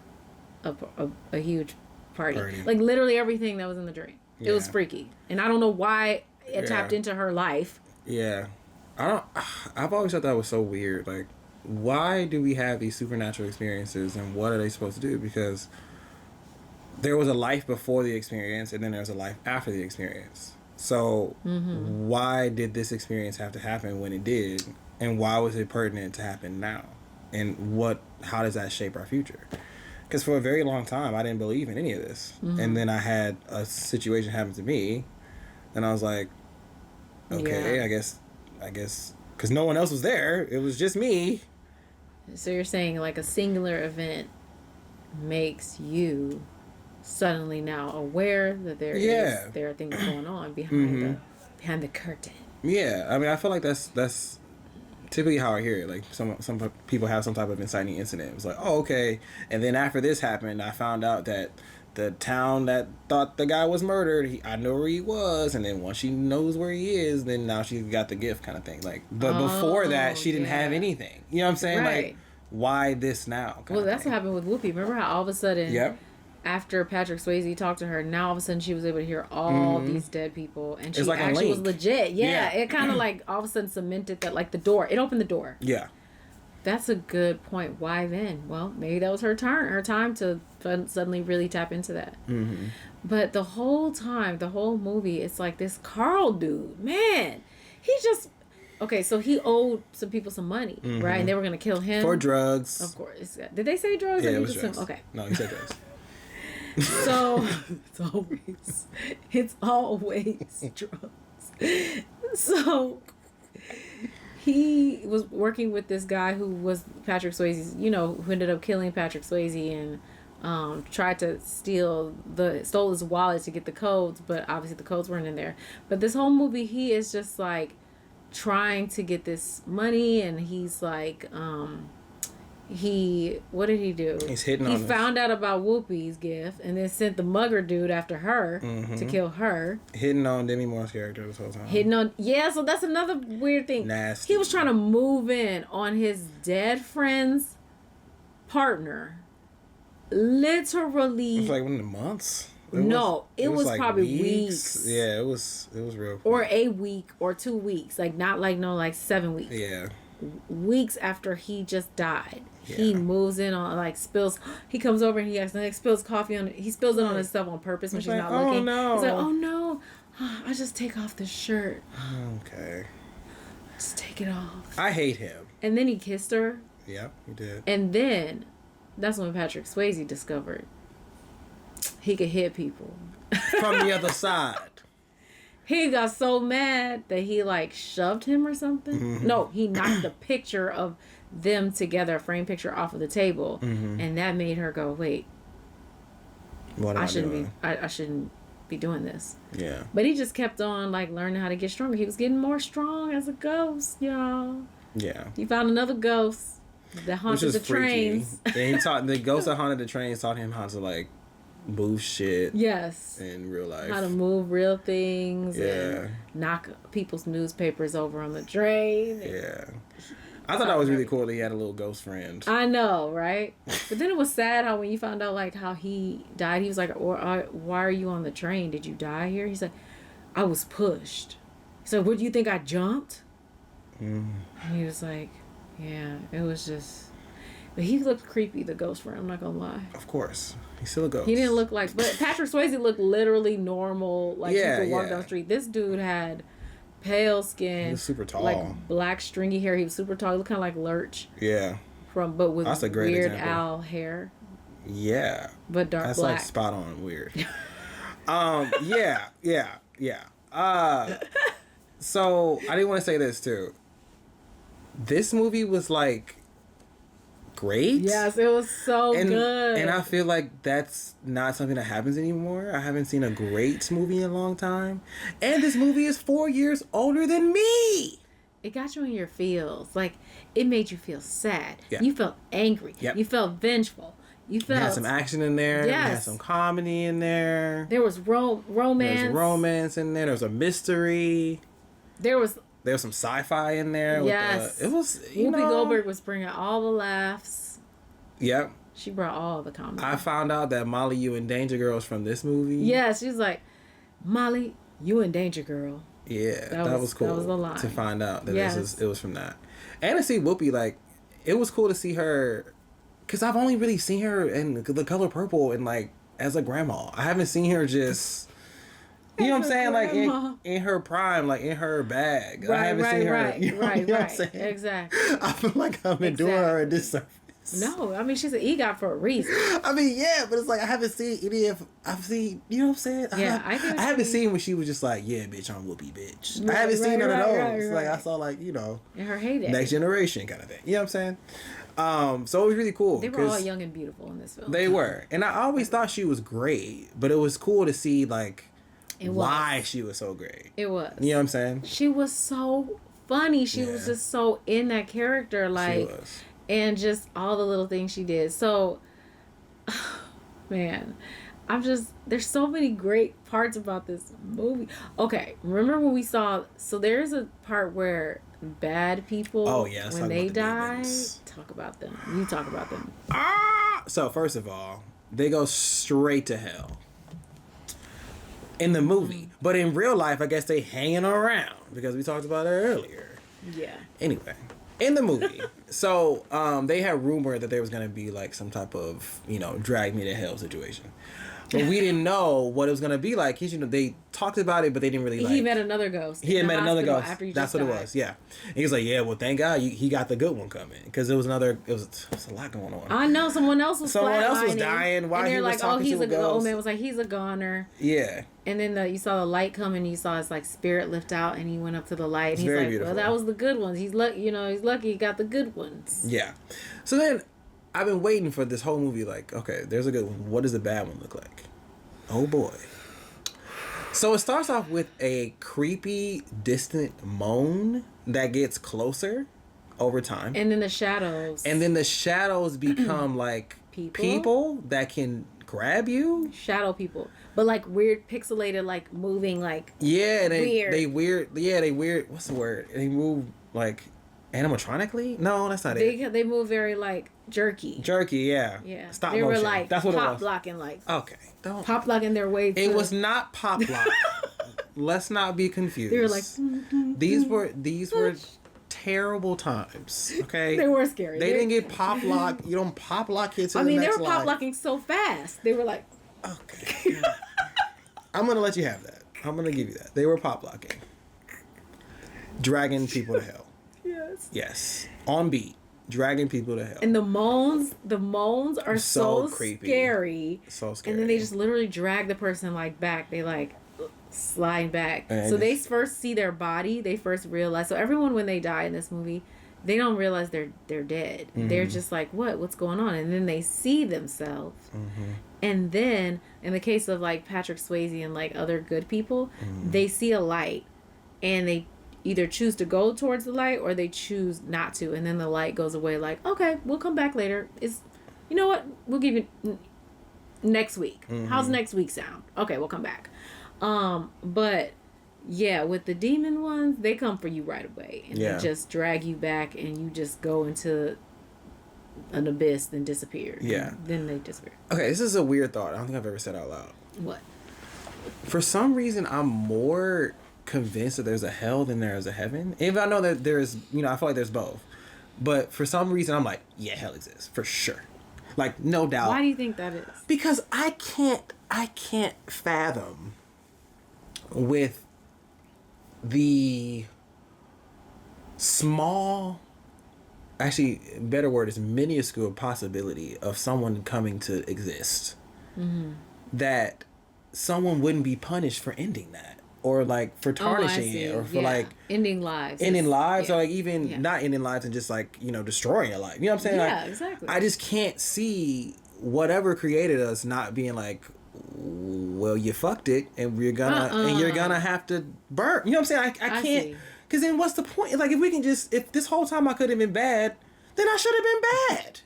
a huge party. Like, literally everything that was in the dream. Yeah. It was freaky. And I don't know why it tapped into her life. Yeah. I've always thought that was so weird. Like, why do we have these supernatural experiences, and what are they supposed to do? Because there was a life before the experience, and then there's a life after the experience. So why did this experience have to happen when it did, and why was it pertinent to happen now? And how does that shape our future? Because for a very long time, I didn't believe in any of this. And then I had a situation happen to me, and I was like, okay, I guess, because no one else was there. It was just me. So you're saying like a singular event makes you suddenly now aware that there are things going on behind the curtain. Yeah, I mean, I feel like that's typically how I hear it. Like some people have some type of inciting incident. It was like, oh, okay, and then after this happened, I found out that the town that thought the guy was murdered, I know where he was, and then once she knows where he is, then now she's got the gift kind of thing. Like, but before that, she didn't have anything. You know what I'm saying? Right. Like, why this now? Well, that's what happened with Whoopi. Remember how all of a sudden, after Patrick Swayze talked to her, now all of a sudden she was able to hear all these dead people, and she like actually was legit. Yeah, it kind of like all of a sudden cemented that, like the door. It opened the door. Yeah. That's a good point. Why then? Well, maybe that was her time to suddenly really tap into that. But the whole time, the whole movie, it's like this Carl dude, man, he just... Okay, so he owed some people some money, right? And they were going to kill him. For drugs. Of course. Did they say drugs? Yeah, it was drugs. Okay. No, he said drugs. So, it's always drugs. So... He was working with this guy who was Patrick Swayze's, who ended up killing Patrick Swayze, and tried to stole his wallet to get the codes, but obviously the codes weren't in there. But this whole movie, he is just like trying to get this money, and he's like, what did he do? He found out about Whoopi's gift, and then sent the mugger dude after her to kill her. Hitting on Demi Moore's character this whole time. So that's another weird thing. Nasty. He was trying to move in on his dead friend's partner. Literally. It was like one of the months. It was like probably weeks. Yeah, it was real quick. Or a week or 2 weeks. Like not like 7 weeks. Yeah. Weeks after he just died. Yeah. He moves in on spills. He comes over and he accidentally spills coffee on. He spills it on himself on purpose when she's not looking. Oh no! He's like, oh no! I just take off the shirt. Okay. Just take it off. I hate him. And then he kissed her. Yeah, he did. And then, that's when Patrick Swayze discovered he could hit people from the other side. He got so mad that he shoved him or something. No, he knocked a picture of them together, a framed picture, off of the table, and that made her go, "Wait, I shouldn't be doing this." Yeah. But he just kept on learning how to get stronger. He was getting more strong as a ghost, y'all. Yeah. He found another ghost that haunted the trains. And he taught the ghost that haunted the trains taught him how to move shit. Yes. In real life. How to move real things. Yeah. And knock people's newspapers over on the train. Yeah. I thought that was really cool that he had a little ghost friend. I know, right? But then it was sad how when you found out how he died, he was like, why are you on the train? Did you die here? He's like, I was pushed. So what do you think, I jumped? And he was like, yeah, it was just... But he looked creepy, the ghost friend, I'm not gonna lie. Of course. He's still a ghost. He didn't look but Patrick Swayze looked literally normal, he could walk down the street. This dude had pale skin. He was super tall. Black stringy hair. He was super tall. He looked kind of like Lurch. Yeah. But with That's a great Weird example. Al hair. Yeah. But dark That's black. That's spot on weird. Yeah. So I didn't want to say this too. This movie was like great. Yes, it was so good. And I feel like that's not something that happens anymore. I haven't seen a great movie in a long time. And this movie is 4 years older than me. It got you in your feels. Like, it made you feel sad. Yeah. You felt angry. Yep. You felt vengeful. You felt... It had some action in there. Yes. It had some comedy in there. There was romance. There was romance in there. There was a mystery. There was some sci-fi in there. Yes. It was, Whoopi Goldberg was bringing all the laughs. Yep. She brought all the comedy. I found out that Molly, you in Danger Girl is from this movie. Yeah, she's like, Molly, you in Danger Girl. Yeah, that was cool. That was the line. To find out that Yes. it was from that. And to see Whoopi, like, it was cool to see her, because I've only really seen her in The Color Purple and, like, as a grandma. I haven't seen her just... You know what I'm saying? Like, in her prime, like, in her bag. I haven't seen her... You know what I'm saying? Exactly. I feel like I'm doing her a disservice. No, I mean, she's an EGOT for a reason. I mean, yeah, but it's like, I haven't seen any of... I've seen... You know what I'm saying? Yeah, I haven't seen when she was just like, yeah, bitch, I'm Whoopi, bitch. I haven't seen none of those. Like, I saw, like, you know... In her heyday. Next Generation kind of thing. You know what I'm saying? So it was really cool. They were all young and beautiful in this film. They were. And I always thought she was great, but it was cool to see, like, why she was so great. It was. You know what I'm saying? She was so funny. She was just so in that character, like, she was. And just all the little things she did. So, man, there's so many great parts about this movie. Okay, remember when we saw, so there's a part where bad people, when they die, talk about them. You talk about them. So, first of all, they go straight to hell. In the movie. But in real life, I guess they hanging around, because we talked about it earlier. Yeah. Anyway, in the movie, so they had rumored that there was going to be like some type of, you know, drag me to hell situation. But we didn't know what it was going to be like. You know, they talked about it, but they didn't really like... He met another ghost. He had met another ghost. After That's what it was, yeah. And he was like, yeah, well, thank God he got the good one coming. Because it was a lot going on. I know, someone else was dying while he was talking to a ghost. The old man was like, he's a goner. Yeah. And then you saw the light come and you saw his like spirit lift out and he went up to the light. And he's like, beautiful. Well, that was the good ones. He's lucky, he's lucky he got the good ones. Yeah. So then I've been waiting for this whole movie like, okay, there's a good one. What does the bad one look like? Oh boy. So it starts off with a creepy, distant moan that gets closer over time. And then the shadows. And then the shadows become like people that can grab you. Shadow people. But like weird pixelated, like moving like weird. They weird. What's the word? They move like animatronically? No, that's not it. They move very like jerky. Jerky, yeah. Yeah. Stop they motion. Were like that's what pop it was. blocking like. Okay. Don't pop blocking their way. It was not pop lock. Let's not be confused. They were like these were terrible times. Okay. They were scary. They didn't get pop lock. You don't pop lock it to the next they were life. pop locking so fast. They were like. Okay. I'm gonna let you have that. I'm gonna give you that. They were pop locking. Dragging people to hell. Yes. Yes. On beat. Dragging people to hell. And the moans are so creepy. Scary. So scary. And then they just literally drag the person like back. They like slide back. And so they first see their body. They first realize. So everyone when they die in this movie, they don't realize they're dead. Mm-hmm. They're just like, what's going on? And then they see themselves. Mm-hmm. And then in the case of like Patrick Swayze and like other good people, they see a light and they either choose to go towards the light or they choose not to. And then the light goes away like, okay, we'll come back later. You know what? We'll give you next week. Mm-hmm. How's next week sound? Okay, we'll come back. But yeah, with the demon ones, they come for you right away. And they just drag you back and you just go into an abyss, then disappear. Yeah. Then they disappear. Okay, this is a weird thought. I don't think I've ever said out loud. What? For some reason, I'm more convinced that there's a hell than there is a heaven. Even I know that there's, I feel like there's both. But for some reason, I'm like, yeah, hell exists. For sure. Like, no doubt. Why do you think that is? Because I can't fathom with the small... Actually, better word is minuscule possibility of someone coming to exist that someone wouldn't be punished for ending that, or like for tarnishing it, or for like ending lives, or like even not ending lives and just like, you know, destroying a life. You know what I'm saying? Yeah, like, exactly. I just can't see whatever created us not being like, well, you fucked it, and you're gonna have to burn. You know what I'm saying? I can't. Because then what's the point? Like, if this whole time I could have been bad, then I should have been bad.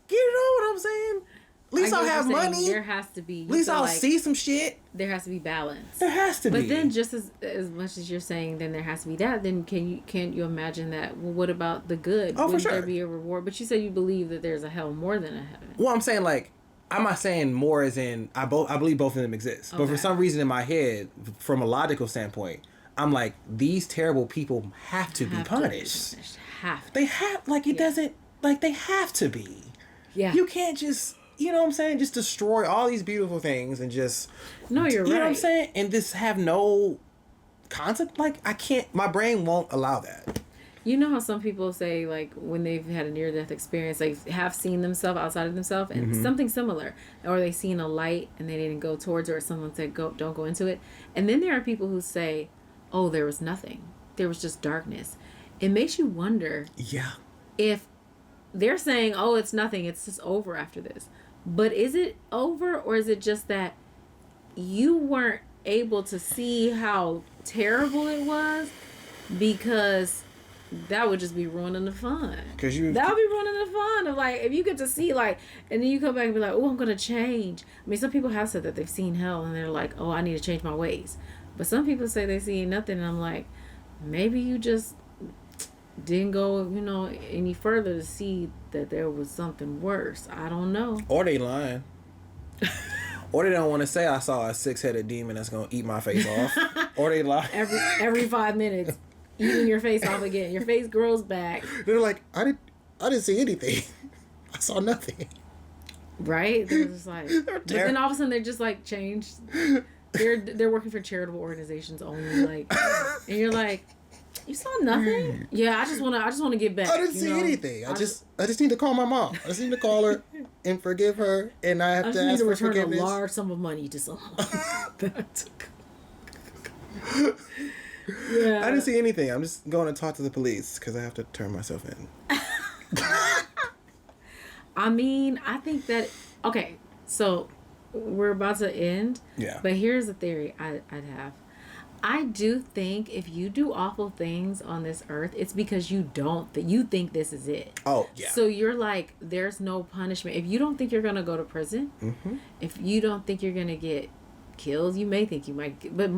You know what I'm saying? At least I'll have money. There has to be. At least I'll see some shit. There has to be balance. There has to be. But then, just as much as you're saying, then there has to be that. Then can't you imagine that? Well, what about the good? Oh, for sure. Would there be a reward? But you said you believe that there's a hell more than a heaven. Well, I'm saying, like, I'm not saying more as in I believe both of them exist. Okay. But for some reason in my head, from a logical standpoint, I'm like, these terrible people have to be punished. They have, like, it doesn't, like, they have to be. Yeah. You can't just, you know what I'm saying, just destroy all these beautiful things and just... No, you're right. You know what I'm saying? And just have no concept. Like, I can't, my brain won't allow that. You know how some people say, like, when they've had a near-death experience, they have seen themselves outside of themselves, and something similar. Or they seen a light and they didn't go towards it, or someone said, don't go into it. And then there are people who say, oh, there was nothing. There was just darkness. It makes you wonder if they're saying, oh, it's nothing, it's just over after this. But is it over, or is it just that you weren't able to see how terrible it was? Because that would just be ruining the fun. That would be ruining the fun of, like, if you get to see, like, and then you come back and be like, oh, I'm going to change. I mean, some people have said that they've seen hell and they're like, oh, I need to change my ways. But some people say they see nothing, and I'm like, maybe you just didn't go, you know, any further to see that there was something worse. I don't know. Or they lying. Or they don't want to say I saw a 6-headed demon that's going to eat my face off. Or they lie. Every 5 minutes, eating your face off again. Your face grows back. They're like, I didn't see anything. I saw nothing. Right? They're just like, but then all of a sudden they're just like changed. They're working for charitable organizations only, like, and you're like, you saw nothing? Yeah, I just wanna get back. I didn't see anything. I just need to call my mom. I just need to call her and forgive her, and I have to ask for forgiveness. Return a large sum of money to someone. Yeah. I didn't see anything. I'm just going to talk to the police because I have to turn myself in. I mean, I think that, okay, so we're about to end. Yeah. But here's a theory I'd have. I do think if you do awful things on this earth, it's because you think this is it. Oh, yeah. So you're like, there's no punishment. If you don't think you're going to go to prison, if you don't think you're going to get killed, you may think you might get, but for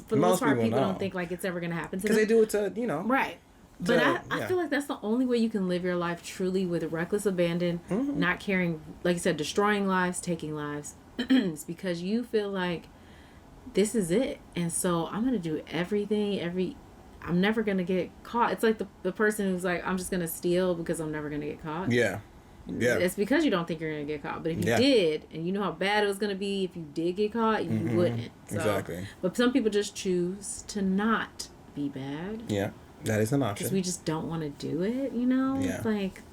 the most part, people don't think like it's ever going to happen to them. Because they do it to, you know. Right. But I feel like that's the only way you can live your life truly with reckless abandon, not caring, like you said, destroying lives, taking lives. It's because you feel like this is it, and so I'm gonna do everything. I'm never gonna get caught. It's like the person who's like, I'm just gonna steal because I'm never gonna get caught. Yeah. It's because you don't think you're gonna get caught. But if you did, and you know how bad it was gonna be if you did get caught, you wouldn't. So, exactly. But some people just choose to not be bad. Yeah, that is an option. Because we just don't want to do it, you know? Yeah. Like,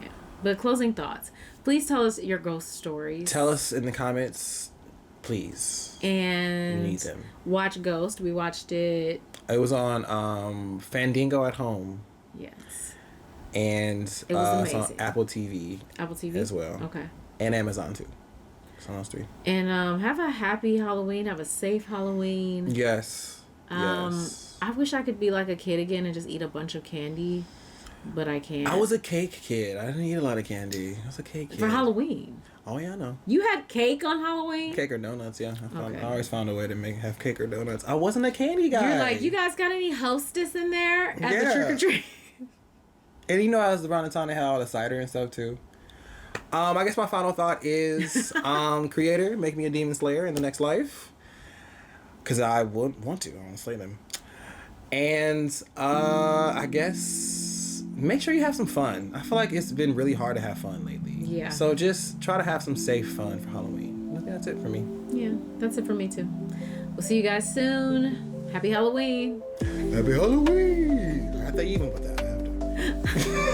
yeah. But closing thoughts. Please tell us your ghost stories. Tell us in the comments, please. And we need them. Watch Ghost. We watched it. It was on Fandango at home. Yes. And it was it's on Apple TV. Apple TV as well. Okay. And Amazon too. It's on those three. And have a happy Halloween. Have a safe Halloween. Yes. Yes. I wish I could be like a kid again and just eat a bunch of candy, but I can't. I was a cake kid. I didn't eat a lot of candy. I was a cake kid. For Halloween. Oh yeah, I know. You had cake on Halloween? Cake or donuts, yeah. I always found a way to have cake or donuts. I wasn't a candy guy. You're like, you guys got any Hostess in there at the trick or treat? And you know, I was around the time they had all the cider and stuff too. I guess my final thought is, Creator, make me a demon slayer in the next life, because I would want to. I want to slay them. And I guess make sure you have some fun. I feel like it's been really hard to have fun lately. Yeah. So just try to have some safe fun for Halloween. I think that's it for me. Yeah, that's it for me too. We'll see you guys soon. Happy Halloween. Happy Halloween. I thought you even put that after.